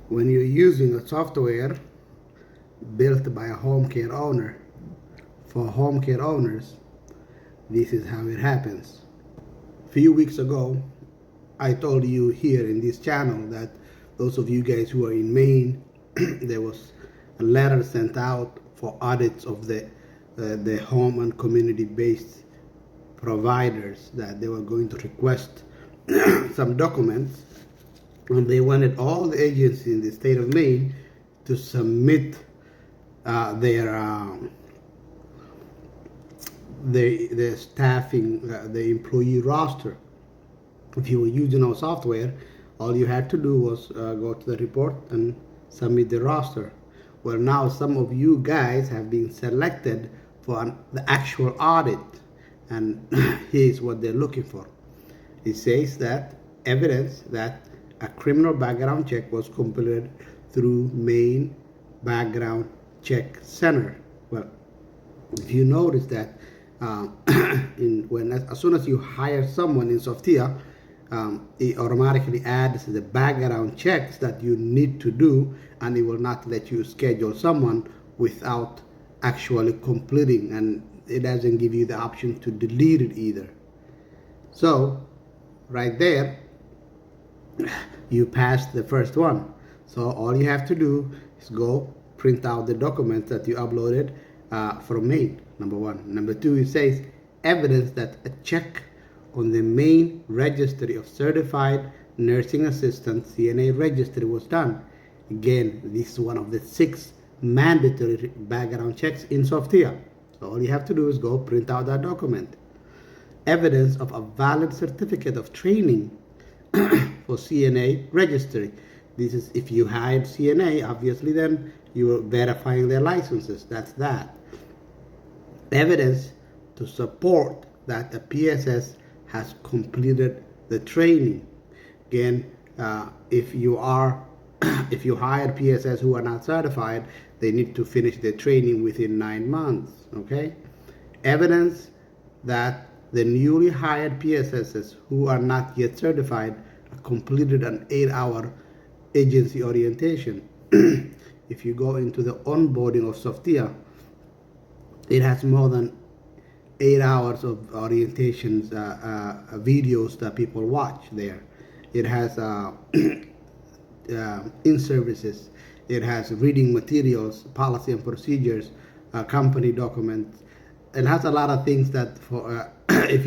When you're using a software built by a home care owner for home care owners, this is how it happens. A few weeks ago, I told you here in this channel that those of you guys who are in Maine, there was a letter sent out for audits of the home and community-based providers, that they were going to request some documents, and they wanted all the agencies in the state of Maine to submit their staffing, the employee roster. If you were using our software, all you had to do was go to the report and submit the roster. Well, now some of you guys have been selected for the actual audit, and here's what they're looking for. It says that evidence that a criminal background check was completed through Maine Background Check Center. Well, if you notice that as soon as you hire someone in Softiya, it automatically adds the background checks that you need to do, and it will not let you schedule someone without actually completing, and it doesn't give you the option to delete it either. So right there, you passed the first one. So all you have to do is go print out the documents that you uploaded from Maine, number one. Number two, it says evidence that a check on the Maine Registry of Certified Nursing Assistant CNA registry was done. Again, this is one of the 6 mandatory background checks in Softiya. So all you have to do is go print out that document. Evidence of a valid certificate of training for CNA registry. This is if you hired CNA, obviously then you are verifying their licenses. That's that. Evidence to support that the PSS has completed the training. Again, if you hire PSS who are not certified, they need to finish their training within 9 months. Okay. Evidence that the newly hired PSSs who are not yet certified completed an 8-hour agency orientation. If you go into the onboarding of Softiya, it has more than 8 hours of orientations, videos that people watch there. It has in-services. It has reading materials, policy and procedures, company documents. It has a lot of things that for if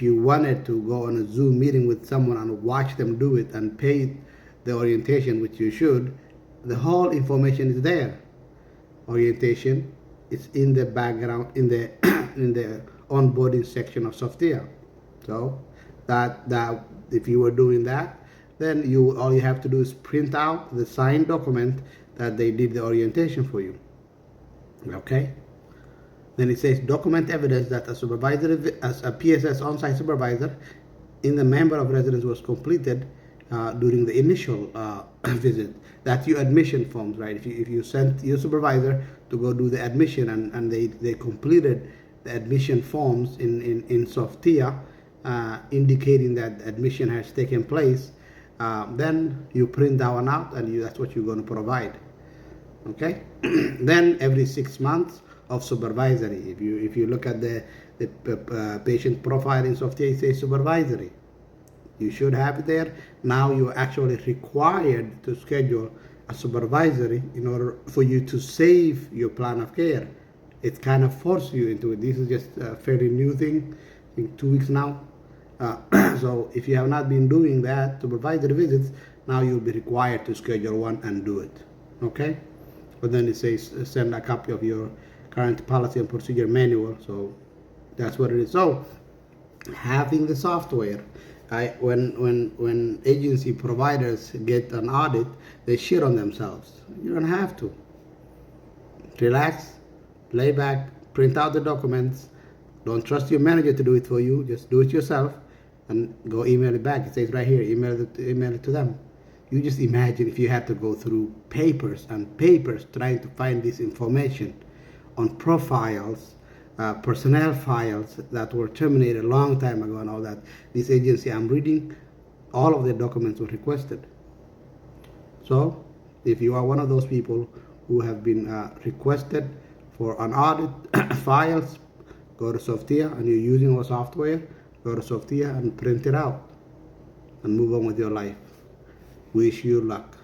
you wanted to go on a Zoom meeting with someone and watch them do it and pay the orientation, which you should, the whole information is there. Orientation is in the background, in the in the onboarding section of Softiya. So that if you were doing that, then all you have to do is print out the signed document that they did the orientation for you. Okay. Then it says document evidence that a supervisor, as a PSS on-site supervisor in the member of residence was completed during the initial visit. That's your admission forms, right? If you sent your supervisor to go do the admission and they completed the admission forms in Softiya, indicating that admission has taken place, then you print that one out and that's what you're going to provide. Okay. Then every 6 months of supervisory. If you look at the patient profile in Softiya, it says supervisory. You should have it there. Now you're actually required to schedule a supervisory in order for you to save your plan of care. It kind of forces you into it. This is just a fairly new thing, I think 2 weeks now. So if you have not been doing that, supervisory visits, now you'll be required to schedule one and do it. Okay? But then it says send a copy of your current policy and procedure manual. So that's what it is. So having the software, when agency providers get an audit, they shit on themselves. You don't have to. Relax, lay back, print out the documents. Don't trust your manager to do it for you. Just do it yourself and go email it back. It says right here, email it to them. You just imagine if you had to go through papers and papers trying to find this information on profiles, personnel files that were terminated a long time ago and all that. This agency I'm reading, all of the documents were requested. So if you are one of those people who have been requested for an audit files, go to Softiya, and you're using our software, go to Softiya and print it out and move on with your life. Wish you luck.